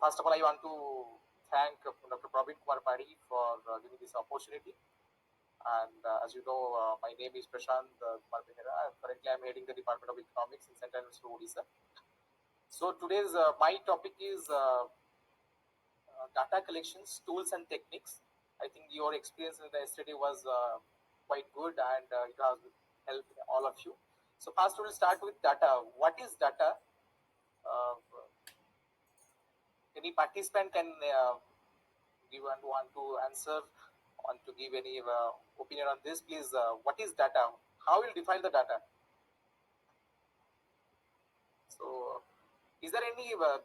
first of all, I want to thank Dr. Praveen Kumar for giving this opportunity. And as you know, my name is Prasant Kumar Behera. Currently, I am heading the Department of Economics in Central University of Odisha. So today's my topic is data collections, tools and techniques. I think your experience in the study was quite good, and it has helped all of you. So first, we will start with data. What is data? Uh, any participant can give and want to answer, want to give any opinion on this, please. What is data? How will define the data? So, is there any uh,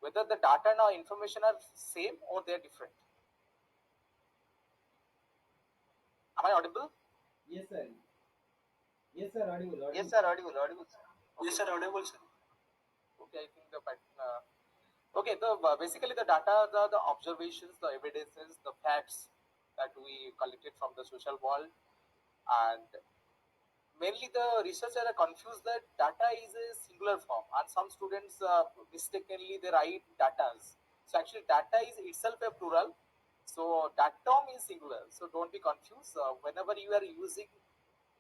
whether the data and information are same or they are different? Am I audible? Yes, sir. Yes, sir. Audible. Yes, Audible. sir. Audible. Audible. Sir. Okay. Yes, sir. Audible, sir. Okay, I think the okay. The basically the data, the observations, the evidences, the facts that we collected from the social world, and mainly the researchers are confused that data is a singular form, and some students mistakenly they write datas. So actually data is itself a plural, so datum is singular, so don't be confused. Whenever you are using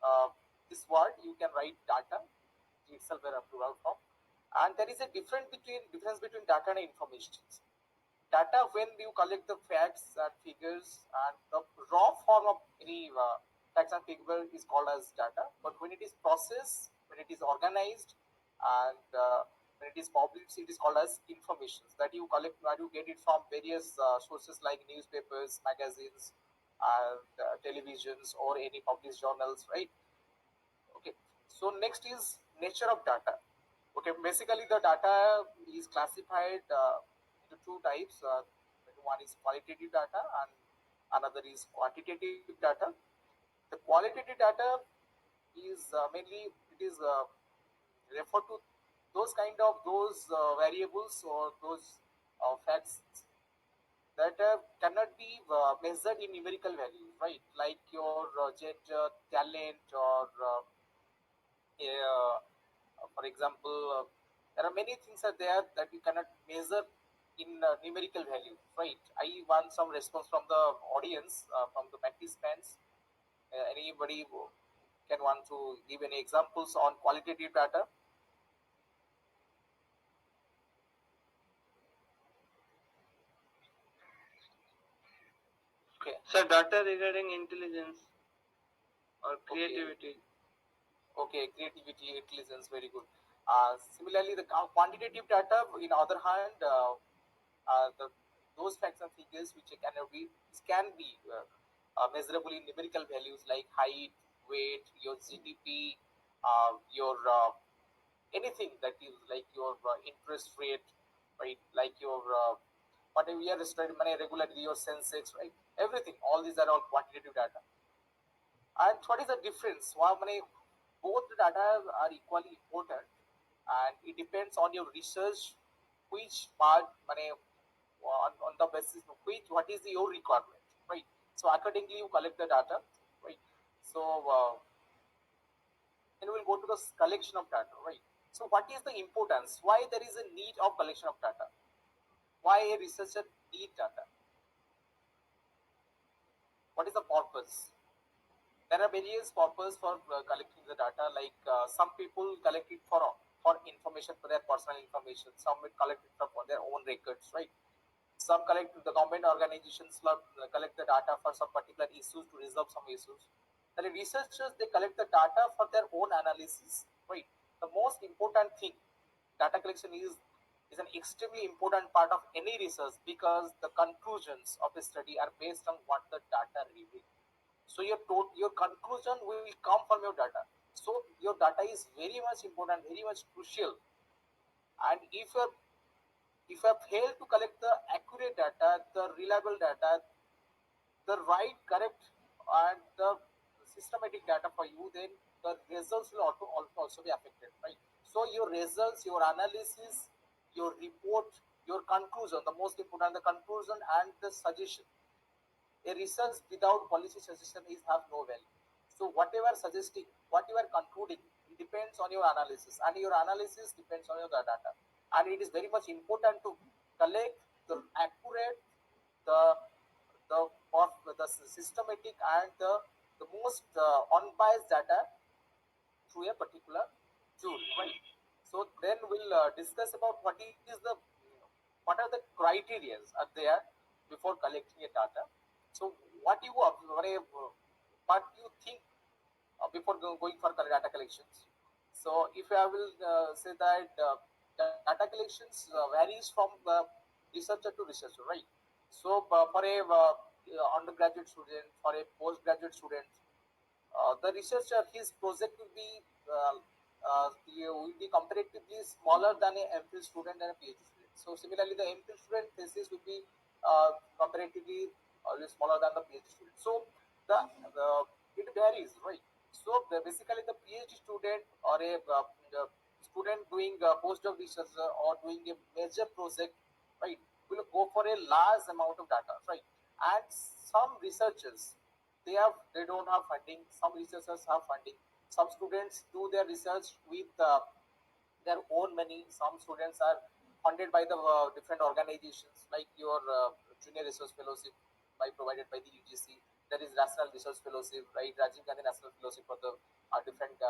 uh, this word, you can write data itself a plural form. And there is a difference between data and information. Data, when you collect the facts and figures, and the raw form of any facts and figure is called as data, but when it is processed, when it is organized, and when it is published, it is called as information that you collect, that you get it from various sources like newspapers, magazines, and televisions, or any published journals, right? Okay, so next is nature of data. Okay, basically the data is classified into two types. One is qualitative data and another is quantitative data. The qualitative data is mainly it is refer to those variables or those facts that cannot be measured in numerical values, right? Like your gender, talent, or for example, there are many things are there that you cannot measure in numerical value, right? I want some response from the audience, from the participants. Anybody who can want to give any examples on qualitative data? Okay. Sir, data regarding intelligence or Okay. creativity. Okay, creativity, intelligence, very good. Similarly, the quantitative data, in other hand, the those facts and figures which can be measurable in numerical values like height, weight, your GDP, your anything that is like your interest rate, right? Like your whatever you are studying, regularly your sensex, right? Everything, all these are all quantitative data. And what is the difference? Well, both the data are equally important, and it depends on your research, which part, on the basis of which, what is your requirement, right? So accordingly, you collect the data, right? So then we'll go to the collection of data, right? So what is the importance? Why there is a need of collection of data? Why a researcher need data? What is the purpose? There are various purposes for collecting the data. Like some people collect it for information, for their personal information. Some will collect it for their own records, right? Some collect the government organizations collect the data for some particular issues to resolve some issues. The researchers they collect the data for their own analysis, right? The most important thing, data collection is an extremely important part of any research because the conclusions of a study are based on what the data reveal. So your conclusion will come from your data. So your data is very much important, very much crucial. And if you have failed to collect the accurate data, the reliable data, the right, correct, and the systematic data for you, then the results will also be affected, right? So your results, your analysis, your report, your conclusion, the most important, the conclusion and the suggestion. A research without policy suggestion is have no value. So whatever suggesting, what you are concluding, it depends on your analysis, and your analysis depends on your data. and it is very much important to collect the accurate, the the systematic and the most unbiased data through a particular tool, right? So then we'll discuss about what are the criteria are there before collecting a data. So what you what you think before going for data collections. So if I will say that data collections varies from researcher to researcher, right? So for a undergraduate student, for a postgraduate student, the researcher, his project will be comparatively smaller than a MPhil student and a PhD student. So similarly, the MPhil student thesis will be comparatively smaller than the PhD student. So the it varies, right? So basically, the PhD student or a student doing postdoc research or doing a major project, right, will go for a large amount of data, right? And some researchers, they don't have funding. Some researchers have funding. Some students do their research with their own money. Some students are funded by the different organizations, like your junior research fellowship by provided by the UGC. There is national research fellowship, right? Rajiv Gandhi National Fellowship for the different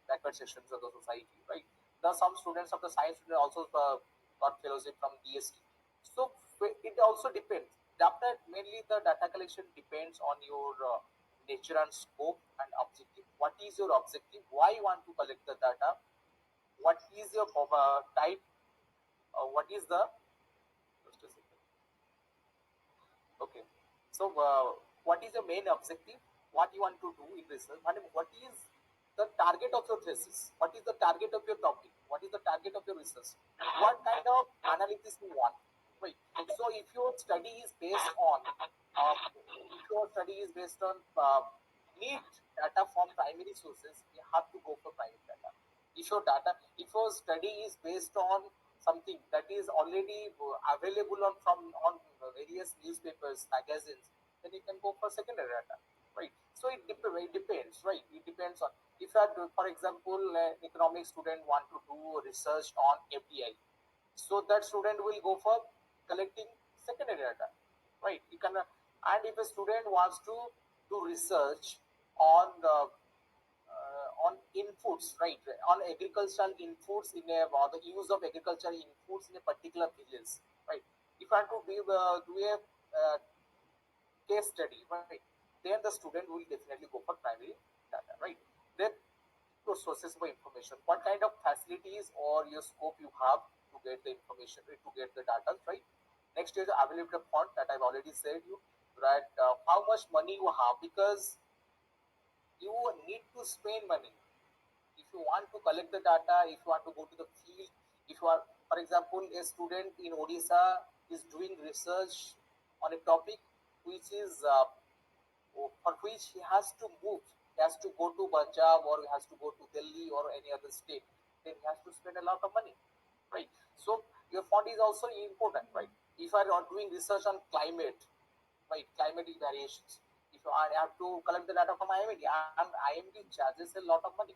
backward sections of the society, right? There are some students of the science student also got fellowship from DST. So it also depends. Data, mainly the data collection depends on your nature and scope and objective. What is your objective? Why you want to collect the data? What is your type? What is the just a second. Okay. So, what is your main objective? What you want to do in research? And what is the target of your thesis? What is the target of your topic? What is the target of your research? What kind of analysis you want? Right. So, if your study is based on, if your study is based on need data from primary sources, you have to go for primary data. If your study is based on something that is already available on various newspapers, magazines, then you can go for secondary data, right? So it depends, right? It depends on, if you are, for example, an economics student want to do research on FDI, so that student will go for collecting secondary data, right? You can, and if a student wants to do research on on inputs, right? On agricultural inputs in a, or the use of agricultural inputs in a particular village, right? If I want to do a case study, right? Then the student will definitely go for primary data, right? Then your sources of information, what kind of facilities or your scope you have to get the information, right? To get the data, right? Next is the availability of fund that I've already said you, right? How much money you have, because you need to spend money if you want to collect the data, if you want to go to the field. If you are, for example, a student in Odisha is doing research on a topic which is for which he has to move, he has to go to Punjab or he has to go to Delhi or any other state, then he has to spend a lot of money, right? So your fund is also important, right? If you are doing research on climate, right, climatic variations, if you are, have to collect the data from IMD, and IMD charges a lot of money.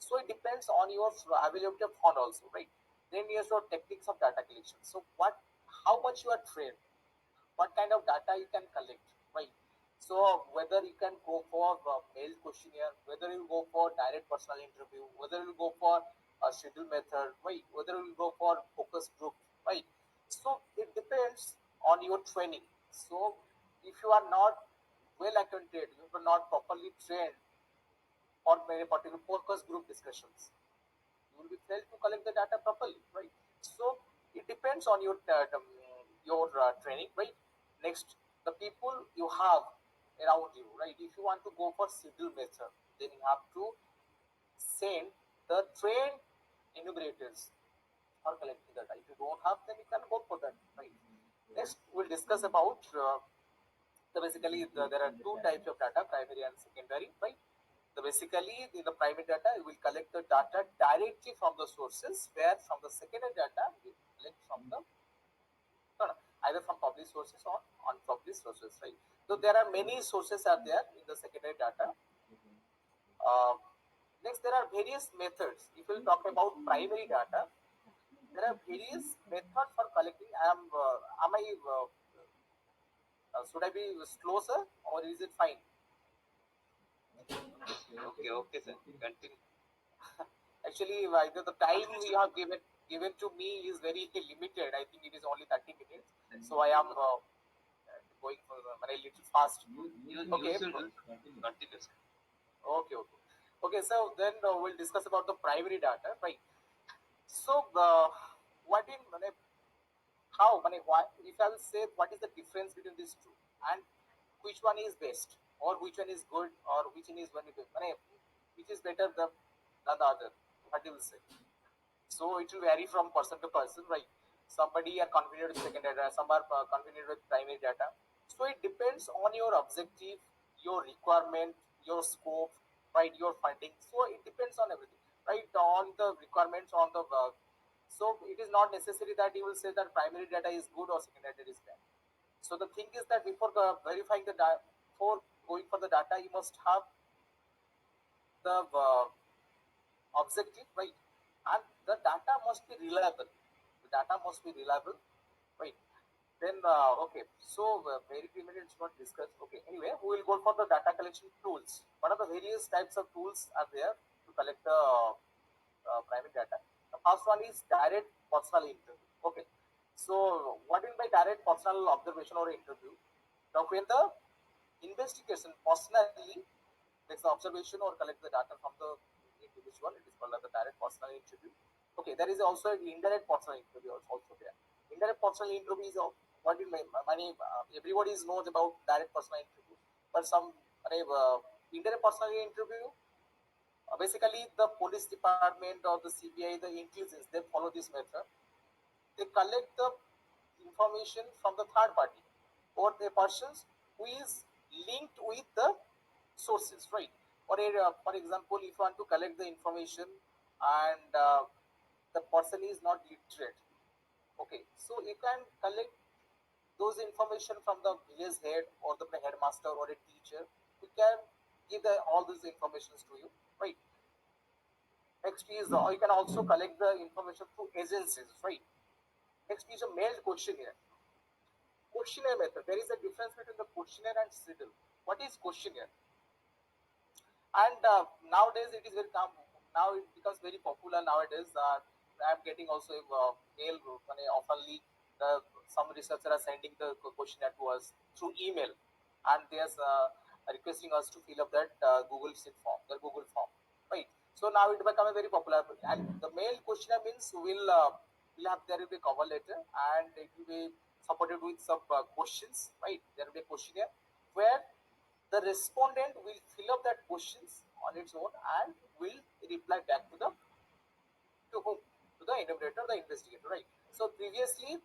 So it depends on your availability of fund also, right? Then here's your techniques of data collection. So how much you are trained, what kind of data you can collect, right? So whether you can go for mail questionnaire, whether you go for direct personal interview, whether you go for a schedule method, right? Whether you go for focus group, right? So it depends on your training. So if you are not well acquainted, you are not properly trained for very particular focus group discussions, you will be failed to collect the data properly, right? So it depends on your training, right? Next, the people you have around you, right? If you want to go for schedule method, then you have to send the trained enumerators for collecting the data. If you don't have, then you can go for that, right? Next, we'll discuss about there are two types of data, primary and secondary, right? Basically, in the primary data, you will collect the data directly from the sources, where from the secondary data, you collect from the, no, no, either from public sources or unpublished sources, right? So there are many sources are there in the secondary data. Uh, Next, there are various methods. If we talk about primary data, there are various methods for collecting. Am I should I be slow, sir, or is it fine? Okay, sir. Continue. Actually, either the time you have given to me is very limited. I think it is only 30 minutes, so I am going for a little fast. Okay, You should continue, sir. okay. So then we'll discuss about the primary data, right? So, what in how, why, if I will say what is the difference between these two and which one is best or which one is good or which one is which is better than the other, what you will say? So it will vary from person to person, right? Somebody are confident with secondary data, some are confident with primary data. So it depends on your objective, your requirement, your scope, right? Your funding. So it depends on everything, right? On the requirements, on the so it is not necessary that you will say that primary data is good or secondary data is bad. So the thing is that before verifying the data, before going for the data, you must have the objective, right? And the data must be reliable. The data must be reliable, right? Then, okay, so very few minutes not discussed. Okay, anyway, we will go for the data collection tools. What are the various types of tools are there to collect the private data? The first one is direct personal interview. Okay, so what in by direct personal observation or interview? Now, when the investigation personally takes the observation or collect the data from the individual, it is called as the direct personal interview. Okay, there is also an indirect personal interview also there. Indirect personal interview is what in my money everybody knows about direct personal interview, but some indirect personal interview basically the police department or the CBI, the intelligence, they follow this method. They collect the information from the third party or the persons who is linked with the sources, right? For example, if you want to collect the information and the person is not literate, okay, so you can collect those information from the village head or the headmaster or a teacher. We can give all these informations to you, right? Next is you can also collect the information through agencies, right? Next is a mailed questionnaire. Questionnaire method. There is a difference between the questionnaire and riddle. What is questionnaire? And nowadays it is very now it becomes very popular nowadays. I'm getting also mail oftenly. Some researchers are sending the questionnaire to us through email, and they are requesting us to fill up that Google Sheet form, the Google form, right? So now it become a very popular, and the mail questionnaire means will have there will be a cover letter and it will be supported with some questions, right? There will be a questionnaire where the respondent will fill up that questions on its own and will reply back to whom? To the enumerator, the investigator, right? So previously,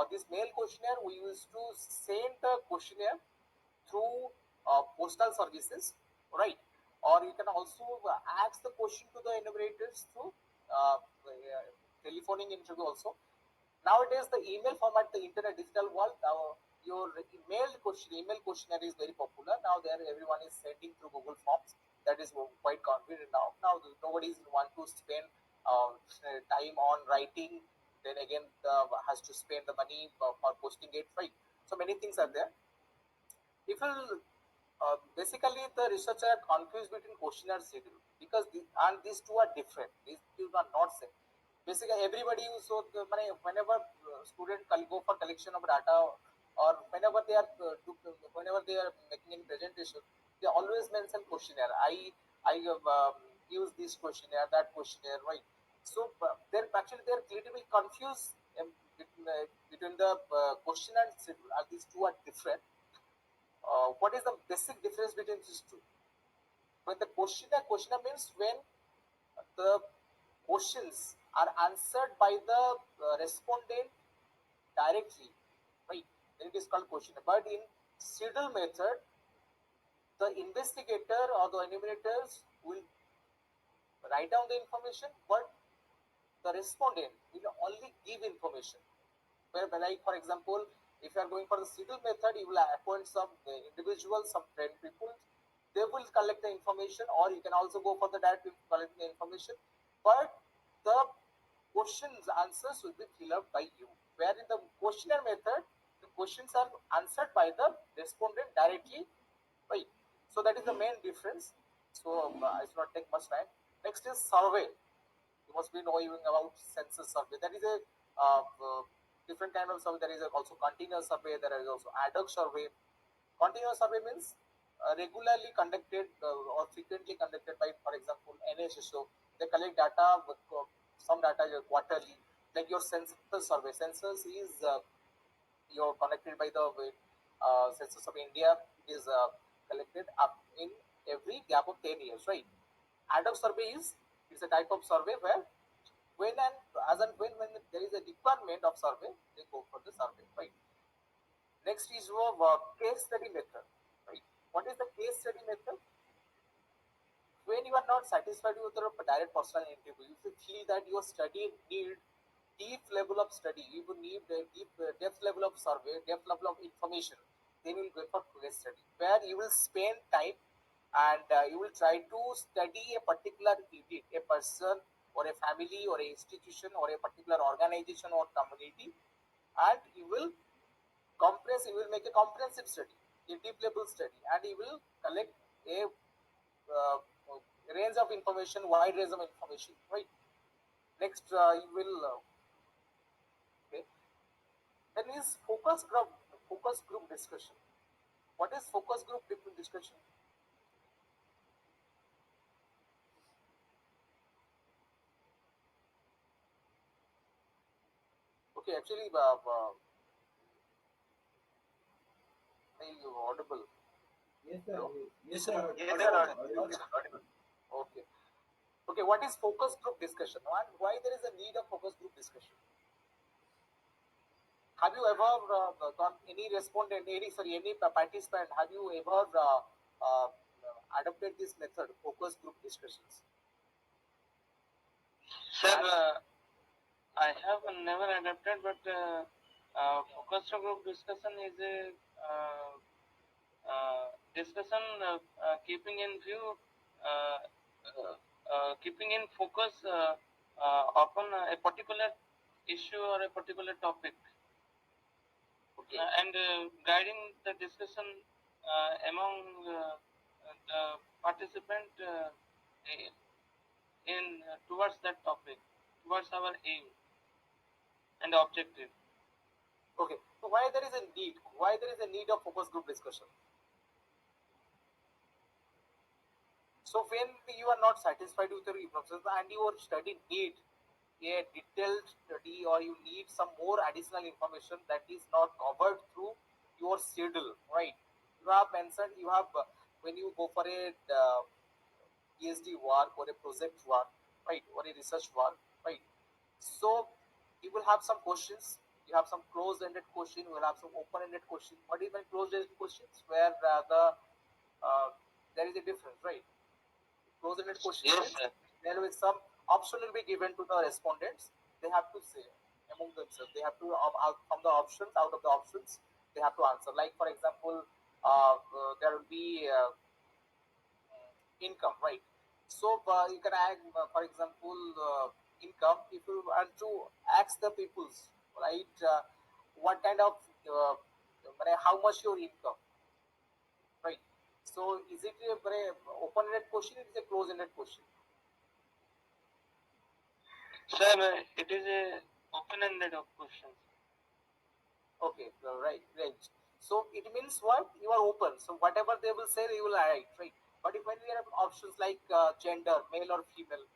this mail questionnaire, we used to send the questionnaire through postal services, right? Or you can also ask the question to the enumerators through telephoning interview also. Nowadays, the email format, the internet digital world, now your email questionnaire is very popular. Now there everyone is sending through Google Forms. That is quite convenient now. Now nobody want to spend time on writing. Then again, has to spend the money for posting it. Right. So many things are there. If you basically the researcher are confused between questionnaire and schedule because and these two are different. These two are not same. Basically, everybody so whenever student go for collection of data or whenever they are making a presentation, they always mention questionnaire. I use this questionnaire, that questionnaire, right? So they're actually they're clearly confused between the question and schedule. These two are different. What is the basic difference between these two? When the questionnaire means when the questions are answered by the respondent directly, right? Then it is called questionnaire. But in schedule method, the investigator or the enumerators will write down the information, but the respondent will only give information. Like for example, if you are going for the civil method, you will appoint some individuals, some trained people. They will collect the information, or you can also go for the direct collecting the information. But the questions answers will be filled out by you. Where in the questionnaire method, the questions are answered by the respondent directly, right? So that is the main difference. So I should not take much time. Next is survey. You must be knowing about census survey. That is a different kind of survey. There is also continuous survey. There is also ad hoc survey. Continuous survey means regularly conducted or frequently conducted by, for example, NHSO. They collect data, with, some data is quarterly, like your census survey. Census is you're connected by the census of India. It is collected up in every gap of 10 years, right? Ad hoc survey is a type of survey where when and as and when there is a requirement of survey, they go for the survey, right? Next is your case study method, right? What is the case study method? When you are not satisfied with your direct personal interview, if you feel that your study need deep level of study, you will need a deep depth level of survey, depth level of information, then you will go for case study, where you will spend time and you will try to study a particular unit, a person or a family or a institution or a particular organization or community, and you will compress, you will make a comprehensive study, a deep level study, and you will collect a uh, range of information, wide range of information, right? Next, you will okay. Then is focus group discussion. What is focus group discussion? Okay, actually, you audible. Yes, sir. Hello? Yes, sir. Yes, sir. Audible. Okay. Okay. Okay. What is focus group discussion? And why there is a need of focus group discussion? Have you ever done any respondent, any participant? Have you ever uh, adopted this method, focus group discussions? Sir, I have never adapted, but focus group discussion is a discussion keeping in view, uh, keeping in focus upon a particular issue or a particular topic, Okay. and guiding the discussion among the participant in towards that topic, towards our aim and objective. Okay. So why there is a need? Why there is a need of focus group discussion? So when you are not satisfied with your process and your study need a detailed study, or you need some more additional information that is not covered through your schedule, right? You have mentioned you have when you go for a PhD work or a project work, right, or a research work, right? So you will have some questions. You have some closed-ended question. You will have some open-ended question. What is my closed-ended questions? Where uh, there is a difference, right? Closed-ended questions Yes, means sir. there will some option will be given to the respondents. They have to say among themselves. They have to out from the options, out of the options, they have to answer. Like for example, there will be income, right? So you can add, for example, income. If you want to ask the peoples, right, what kind of how much your income, right? So is it a very open-ended question? It is a closed-ended question. Sir, it is a open-ended of questions. Okay, right, right. So it means what? You are open. So whatever they will say, you will write, right? But if when we have options like gender, male or female,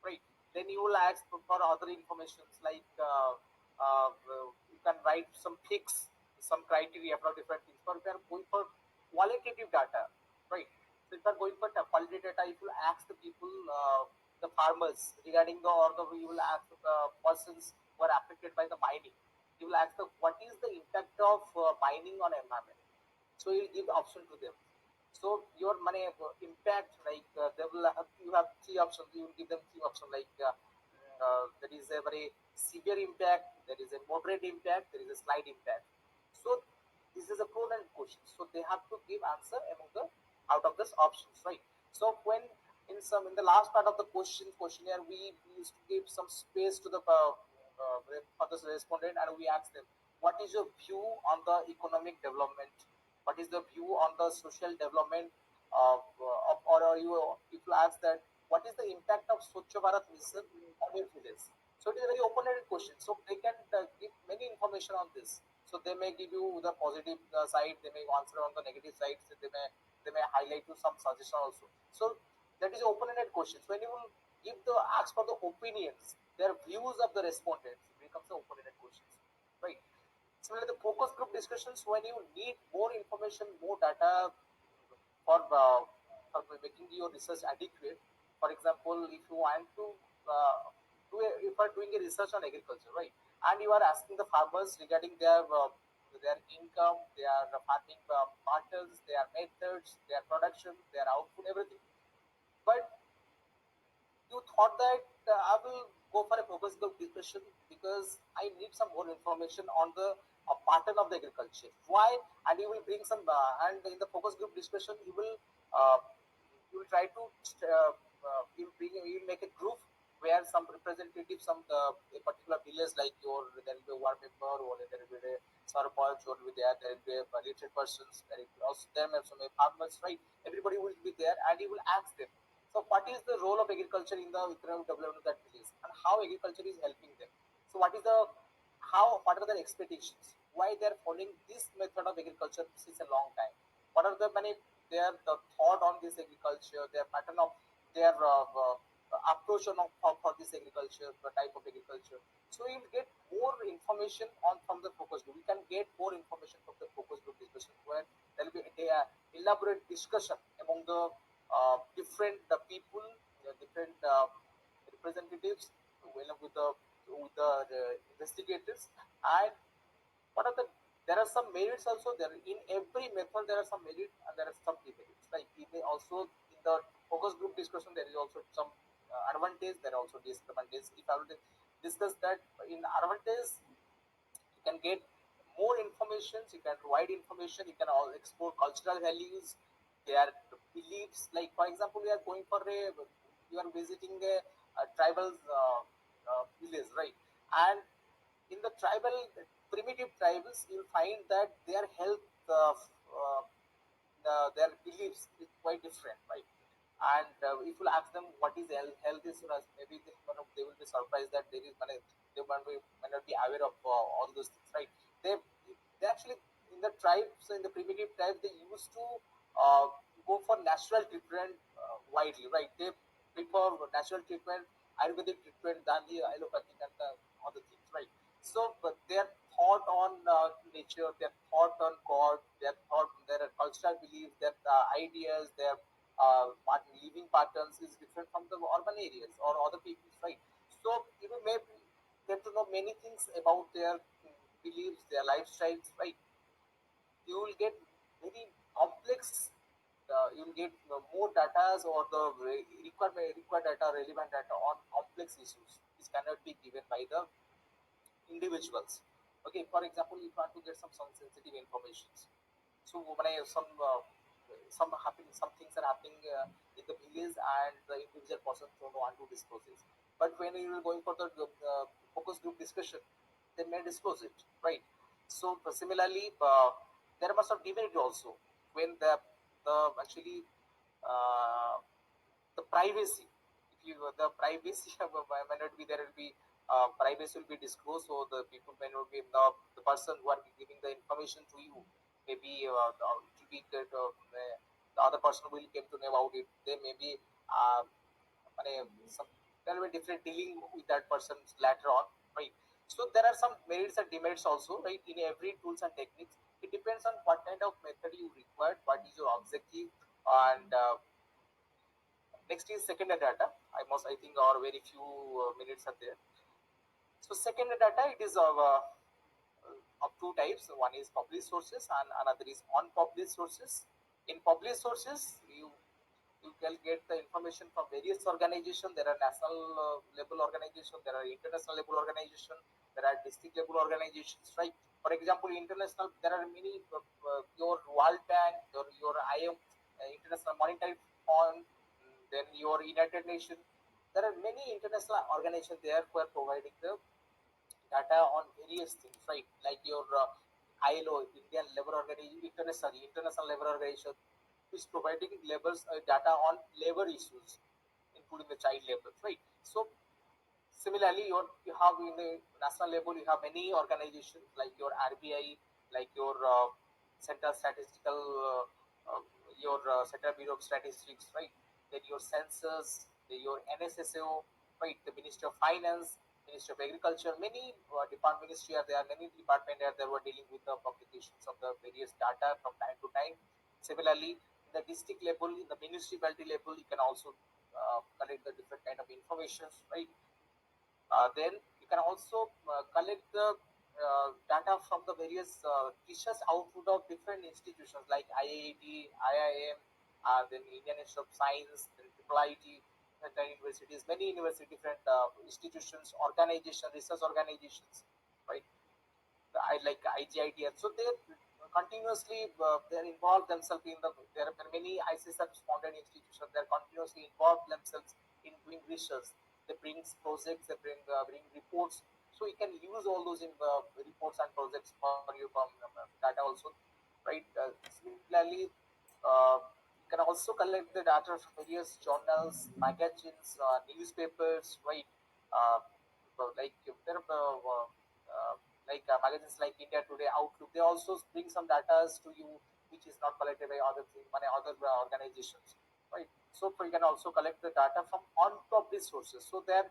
right? Then you will ask for other informations like you can write some fix, some criteria for different things. But if you are going for qualitative data, right? So if you are going for qualitative data, you will ask the people, the farmers regarding you will ask the persons who are affected by the mining. You will ask the what is the impact of mining on environment. So you give the option to them. So your money impact, like they will have, you have three options. You will give them three options like there is a very severe impact, there is a moderate impact, there is a slight impact. So this is a prudent question. So they have to give answer among the out of this options, right? So when in the last part of the questionnaire, we used to give some space to the for the respondent, and we asked them, what is your view on the economic development? What is the view on the social development or are you, if you ask that, what is the impact of Swachh Bharat mission on your village? So it is a very open-ended question. So they can give many information on this. So they may give you the positive side, they may answer on the negative side, so they may highlight you some suggestion also. So that is open-ended questions. When you will give the ask for the opinions, their views of the respondents, it becomes the open-ended questions, right? Similarly, the focus group discussions, when you need more information, more data for making your research adequate. For example, if you want to if you are doing a research on agriculture, right, and you are asking the farmers regarding their income, their farming patterns, their methods, their production, their output, everything. But you thought that I will go for a focus group discussion because I need some more information on the pattern of the agriculture. Why? And you will bring some, and in the focus group discussion, uh, you will try to you will make a group where some representatives from a particular village, like your there will be a ward member, or there will be a sarpanch, or will be there will be a related persons, there will be also them and some farmers, right? Everybody will be there, and you will ask them, so, what is the role of agriculture in the economic development of that village, and how agriculture is helping them? So, what is the how? What are their expectations? Why they are following this method of agriculture since a long time? What are the many their the thought on this agriculture, their pattern of their approach for this agriculture, the type of agriculture? So, you will get more information on from the focus group. We can get more information from the focus group discussion where there will be a elaborate discussion among the different people, different representatives, with the investigators, and what are the there are some merits also there. In every method there are some merit and there are some demerits. Like also in the focus group discussion, there is also some advantage. There are also disadvantage. If I will discuss that, in advantage you can get more information, you can provide information, you can all explore cultural values, their beliefs. Like for example, we are going for a you are visiting a tribal village, right? And in the tribal primitive tribes, you'll find that their health their beliefs is quite different, right? And if you ask them what is health insurance, maybe they will be surprised that there is may not be aware of all those things, right? They actually, in the tribes, in the primitive tribes, they used to uh, go for natural treatment widely, right? They prefer natural treatment, Ayurvedic treatment than the allopathic and other things, right? So, but their thought on nature, their thought on God, their thought, their cultural beliefs, their ideas, their living patterns is different from the urban areas or other people's, right? So you may get to know many things about their beliefs, their lifestyles, right? You will get very complex. You will get more data or the required data, relevant data on complex issues, which cannot be given by the individuals. Okay, for example, if you want to get some sensitive information, so when I some things are happening in the village, and the individual person don't want to disclose it. But when you are going for the focus group discussion, they may disclose it, right? So similarly, there must have demerit also when the actually uh, the privacy. If you the privacy may not be there, will be privacy will be disclosed, so the people may not be the person who are giving the information to you. Maybe it will be that the other person will came to know about it. They may be মানে some there will be different dealing with that person later on, right? So there are some merits and demerits also, right? In every tools and techniques, it depends on what kind of method you require, what is your objective, and next is secondary data. I think, or very few minutes are there. So secondary data, it is of two types. One is published sources and another is unpublished sources. In published sources, you can get the information from various organizations. There are national level organizations, there are international level organizations, there are district level organizations, right? For example, international, there are many your World Bank, your IM, International Monetary Fund, Then your United Nations, there are many international organizations there who are providing the data on various things, right? Like your ILO, Indian Labor Organization, International Labor Organization, is providing labors data on labor issues, including the child labor, right? So similarly, you have in the national level, you have many organizations like your RBI, like your Central Statistical, your Central Bureau of Statistics, right? Then your census, then your NSSO, right? The Ministry of Finance, Ministry of Agriculture, many department ministry are there, many department are there were dealing with the publications of the various data from time to time. Similarly, in the district level, in the municipality level, you can also collect the different kind of informations, right? Then you can also collect the data from the various research output of different institutions like IIT, IIM, then Indian Institute of Science, then IIIT, different universities, many universities, different institutions, organizations, research organizations, right? I like IGITF. So they continuously they're involved themselves in the. There are many ICSF-sponsored institutions. They're continuously involved themselves in doing research. They bring projects. They bring reports. So you can use all those in reports and projects for you from data also, right? Similarly, you can also collect the data from various journals, magazines, newspapers, right? Uh, like there are magazines like India Today, Outlook. They also bring some data to you which is not collected by other organizations, right? So you can also collect the data from unpublished sources. So there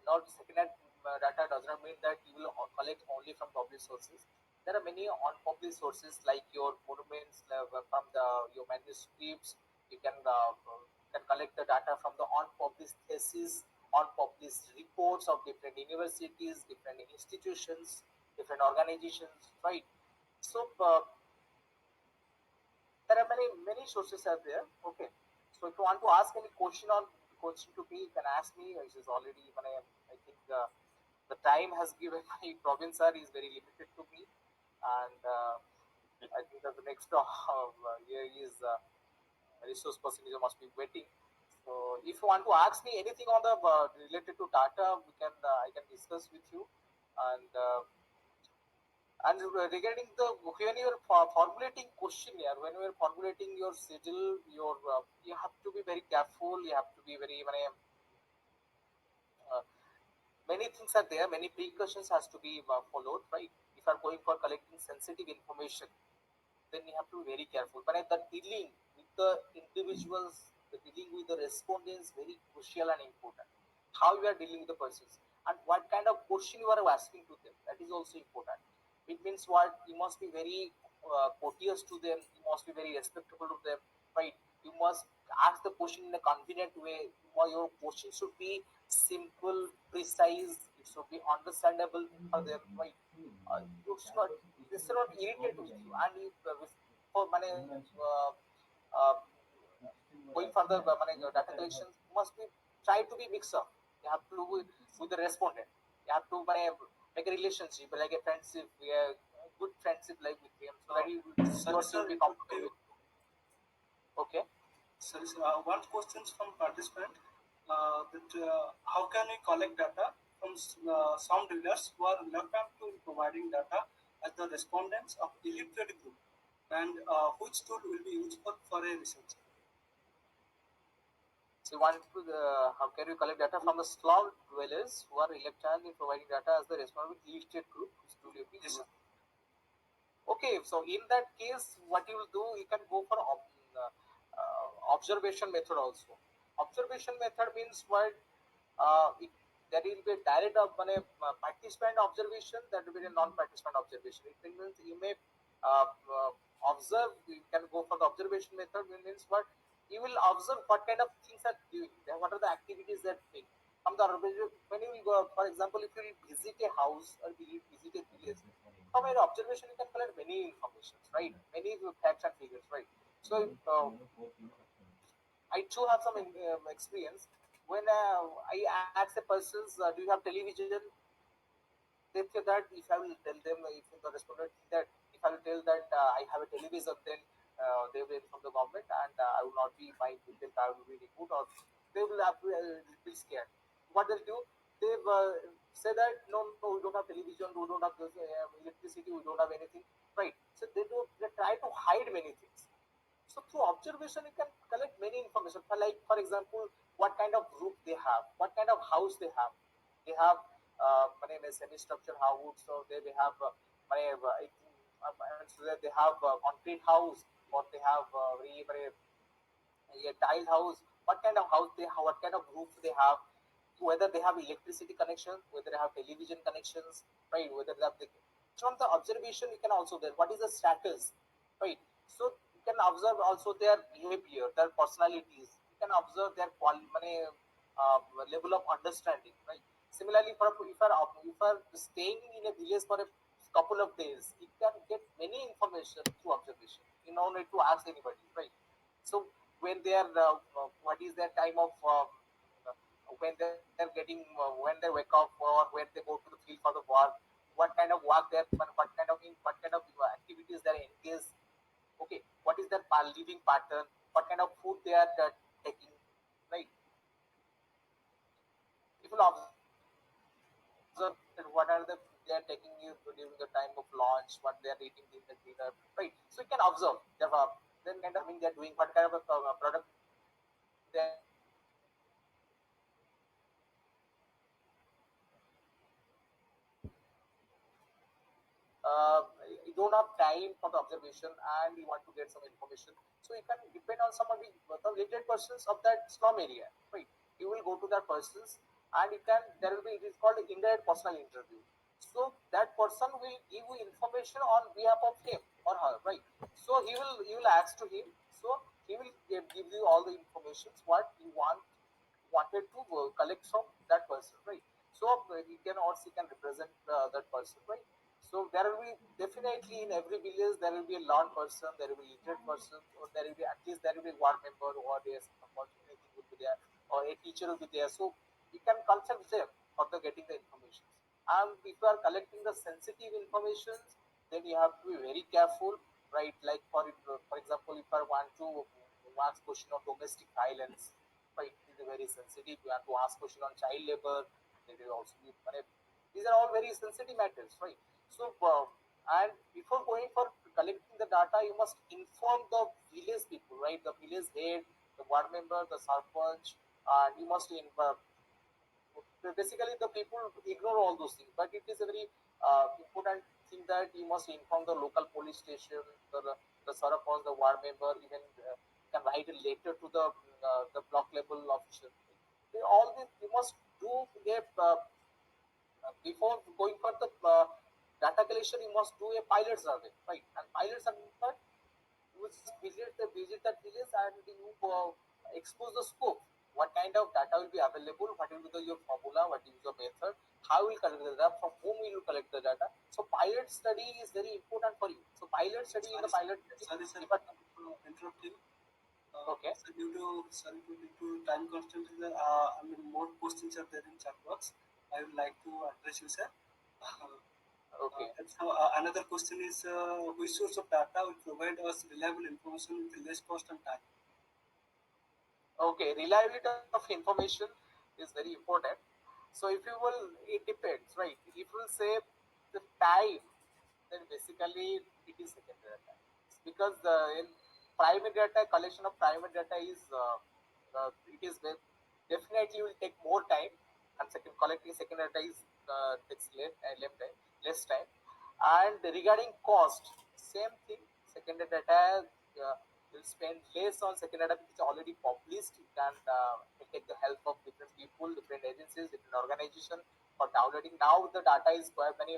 not second-hand data does not mean that you will collect only from published sources. There are many unpublished sources like your monuments from your manuscripts. You can collect the data from the unpublished theses, unpublished reports of different universities, different institutions, different organizations, right? So there are many sources are there. Okay, so if you want to ask any question to me, you can ask me. It is already when I think the time has given my province sir is very limited to me, and I think that the next year is resource person is must be waiting. So if you want to ask me anything on the related to data, we can I can discuss with you, and regarding the when you are formulating questionnaire, when you are formulating your schedule, you have to be very careful. You have to be very uh, many things are there. Many precautions has to be followed, right? If you are going for collecting sensitive information, then you have to be very careful. But the dealing with the individuals, the dealing with the respondents, very crucial and important. How you are dealing with the persons and what kind of question you are asking to them, that is also important. It means what you must be very courteous to them, you must be very respectable to them, right? You must ask the question in a convenient way. Your question should be simple, precise, it should be understandable for them, right? You should not, this should not irritate with you, and you for uh, uh, going further data collections must be try to be mixed up. You have to do with the respondent. You have to make a relationship like a friendship, a good friendship like with them, so that Sorry, you sir, will be could comfortable you, with. Okay. sorry, sir, one question from participant that how can we collect data from some readers who are left out to providing data as the respondents of illiterate group, and which tool will be useful for a researcher? So you want to how can you collect data from the slum dwellers who are electronic in providing data as the responsible listed group? Which tool you will be Yes, sir. used? Okay, so in that case, what you will do, you can go for observation method also. Observation method means what there will be a direct participant observation, that will be a non-participant observation. It means you may observe, you can go for the observation method, which means what you will observe what kind of things are doing, what are the activities that doing. From the when you will go, for example, if you will visit a house or visit a village, from an observation you can collect many informations, right? Many facts and figures, right? So I too have some experience when I ask a person, "Do you have television?" They say that if I will tell them, if the respondent that if I will tell that I have a television, then they will from the government, and I will not be my details. I will be report, or they will have to be scared. What they'll do, they say that no, we don't have television, we don't have this, electricity, we don't have anything, right? So they try to hide many things. So through observation, you can collect many information. For example, what kind of roof they have, what kind of house they have. They have semi-structured house, so they have I think, so that they have concrete house, or they have very a tiled house, what kind of house they have, what kind of roof they have, whether they have electricity connection, whether they have television connections, right? Whether they have from the observation you can also there. What is the status, right? So you can observe also their behavior, their personalities. You can observe their level of understanding, right? Similarly, for if you are staying in a village for a couple of days, you can get many information through observation. You don't need to ask anybody, right? So when they are, what is their time of when they're getting, when they wake up or when they go to the field for the work, what kind of work they're, what kind of activities they're engaged. Okay, what is their living pattern? What kind of food they are taking, right? If you observe that what are they are taking you during the time of launch, what they are eating during the dinner, right? So you can observe. Then kind of thing they're doing, what kind of a product they're uh, you don't have time for the observation and you want to get some information, so you can depend on some of the related persons of that slum area, right? You will go to that persons, and you can, there will be, it is called indirect personal interview. So that person will give you information on behalf of him or her, right? So you will ask to him, so he will give you all the informations what you wanted to collect from that person, right? So he can, or she can represent that person, right? So there will be definitely in every village there will be a learned person, there will be literate person, or there will be at least there will be ward member, or there's some opportunity will be there, or a teacher will be there. So you can consult them for the getting the information. And if you are collecting the sensitive information, then you have to be very careful, right? Like for example, if I want to ask question on domestic violence, right? It is very sensitive. You have to ask question on child labor. They will also be, these are all very sensitive matters, right? So, and before going for collecting the data, you must inform the village people, right? The village head, the ward member, the sarpanch, and you must basically the people ignore all those things, but it is a very important thing that you must inform the local police station, the sarpanch, the ward member, even can write a letter to the block level official. All this you must do a before going for the data collection. You must do a pilot survey, right? And pilot survey, you just visit that village, and you expose the scope. What kind of data will be available? What will be your formula? What is your method? How will you collect the data? From whom will you collect the data? So pilot study is very important for you. So pilot study, in the pilot study, Sorry, but interrupt you. okay, So due to time constraints, I mean, more questions are there in chat box. I would like to address you, sir. okay. And so another question is, which source of data will provide us reliable information with less cost and time? Okay, reliability of information is very important. So if you will, it depends, right? If you will say the time, then basically it is secondary data, because in primary data, collection of primary data is it is definitely will take more time, and second collecting secondary data is takes less time. And regarding cost, same thing. Secondary data will spend less on secondary data, which is already published. You can take the help of different people, different agencies, different organizations for downloading. Now the data is quite many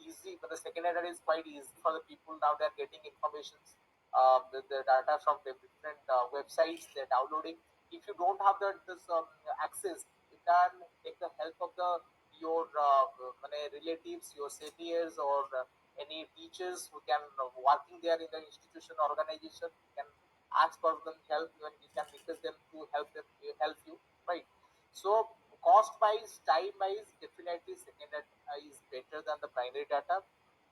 easy, but the secondary data is quite easy for the people. Now they are getting information, the data from the different websites they're downloading. If you don't have this access, you can take the help of your relatives, your seniors, or any teachers who can working there in the institution or organization. You can ask for them help, and you can request them to help you, right? So cost wise, time wise, definitely secondary is better than the primary data,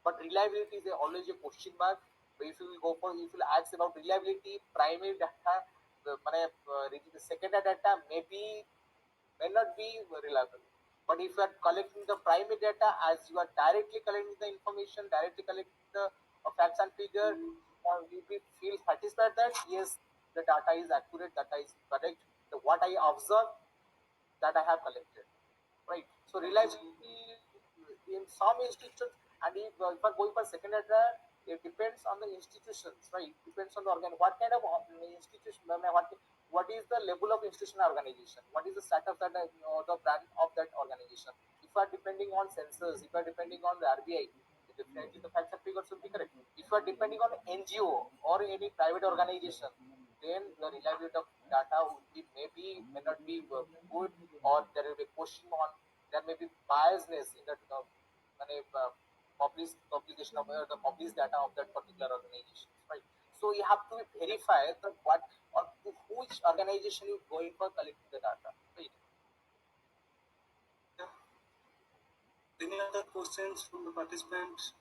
but reliability is always a question mark. if you will go for, if you will ask about reliability, primary data, the secondary data may not be reliable. But if you are collecting the primary data, as you are directly collecting the information, directly collecting the facts and figure, you will feel satisfied that yes, the data is accurate, data is correct. What I observe, that I have collected, right? So reliability in some institutions, and if I'm going for second data, it depends on the institutions, right? It depends on the what kind of institution, what is the level of institutional organization, what is the status that the brand of that organization. If you are depending on census, if you are depending on the RBI, definitely the facts and figures will be correct. If you are depending on NGO or any private organization, then the reliability of data would be may not be good, or there will be question on, there may be biasness in the publication of the published data of that particular organization, right? So you have to verify the what or to which organization you going for collecting the data, right? Yeah. Any other questions from the participants?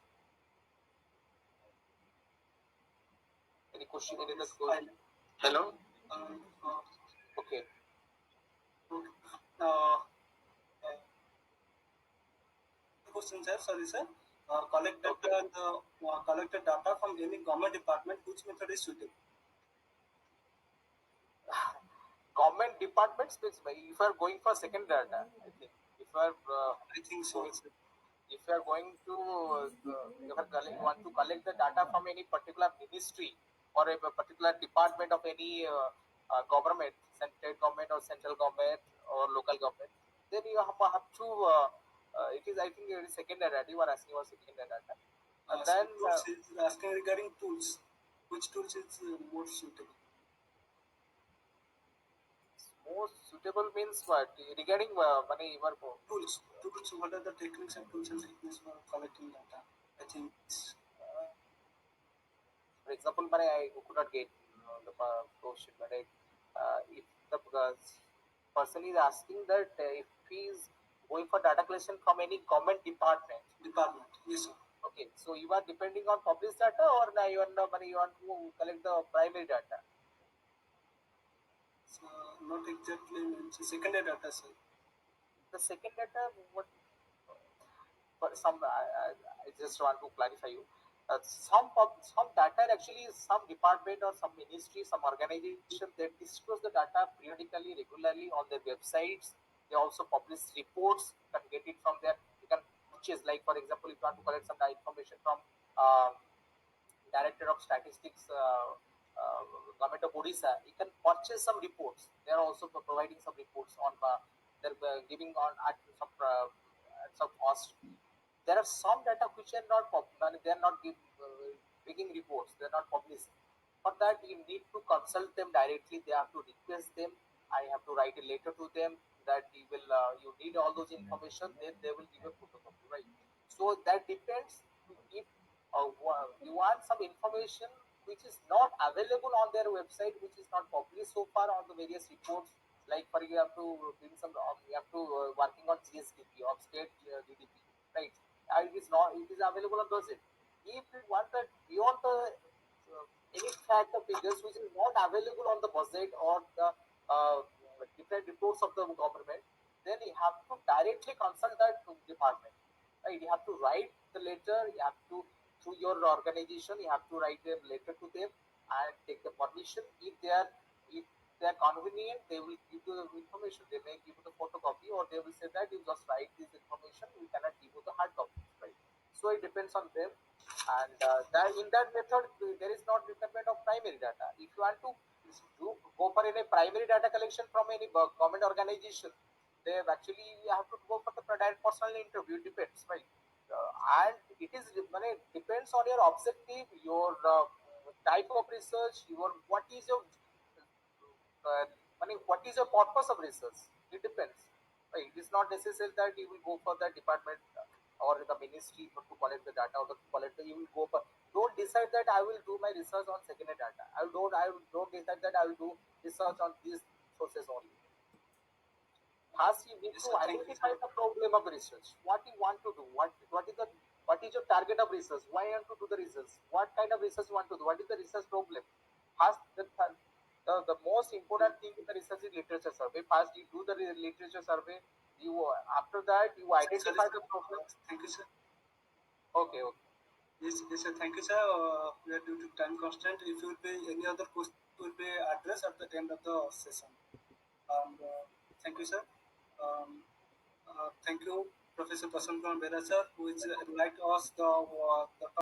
Any question? Any other question? Hello. Okay. Uh, question, sir. Sorry, sir. Collected data from any government department. Which method is suitable? Government departments, if you are going for second data, I think if you are I think so. if you are going to you want to collect the data from any particular ministry or a particular department of any government, state government or central government or local government, then you have to it is, I think it is second data. You are asking about second data, and then is asking regarding tools. Which tools is more suitable? most suitable means what regarding money you are Tools. What are the techniques and tools and techniques for collecting data? I think for example, but I could not get the question, but if the person is asking that if he is going for data collection from any government department, yes, sir. okay, so you are depending on published data, or now you want to collect the primary data. So not exactly means secondary data, sir. The second data, what for some, I just want to clarify you. Some data actually, some department or some ministry, some organization, they disclose the data periodically, regularly on their websites. They also publish reports. You can get it from there. You can purchase, like for example, if you want to collect some information from Director of Statistics, Government of Odisha, you can purchase some reports. They are also providing some reports on, they're giving on at some cost. There are some data which are not they are not giving reports, they are not published. For that, you need to consult them directly. They have to request them. I have to write a letter to them that you need all those information. Then they will give a photocopy, right? So that depends. If you want some information which is not available on their website, which is not published so far on the various reports, like for you have to bring some, you have to working on GSDP of state GDP, right? It is not, it is available on those. If you want that beyond the any fact of figures which is not available on the budget or the uh, different reports of the government, then you have to directly consult that department. Right? You have to write the letter. You have to, through your organization, you have to write a letter to them and take the permission. If they are convenient, they will give you the information. They may give you the photocopy, or they will say that you just write this information. We cannot give you the hard copy. Right? So it depends on them. And that in that method, there is not requirement of primary data. If you want to go for any primary data collection from any government organization, they have actually, you have to go for the direct personal interview. It depends, right? And it is depends on your objective, your type of research, your what is your what is your purpose of research. It depends, right? It is not necessary that you will go for the department or the ministry to collect the data, or the collect you will go for. Don't decide that I will do my research on secondary data. I don't decide that I will do research on these sources only. First, you need to identify the problem of research. What you want to do. What is the What is your target of research? Why you want to do the research? What kind of research you want to do? What is the research problem? First, the most important thing in the research is literature survey. First, you do the literature survey. You after that you Sorry, identify sir. the problem. Thank you, sir. Okay, okay. Yes, yes, sir. Thank you, sir. We are due to time constraint. If you will be any other question will be addressed at the end of the session. And thank you, sir. Um, thank you, Professor Prasant Behera, sir, who is like us the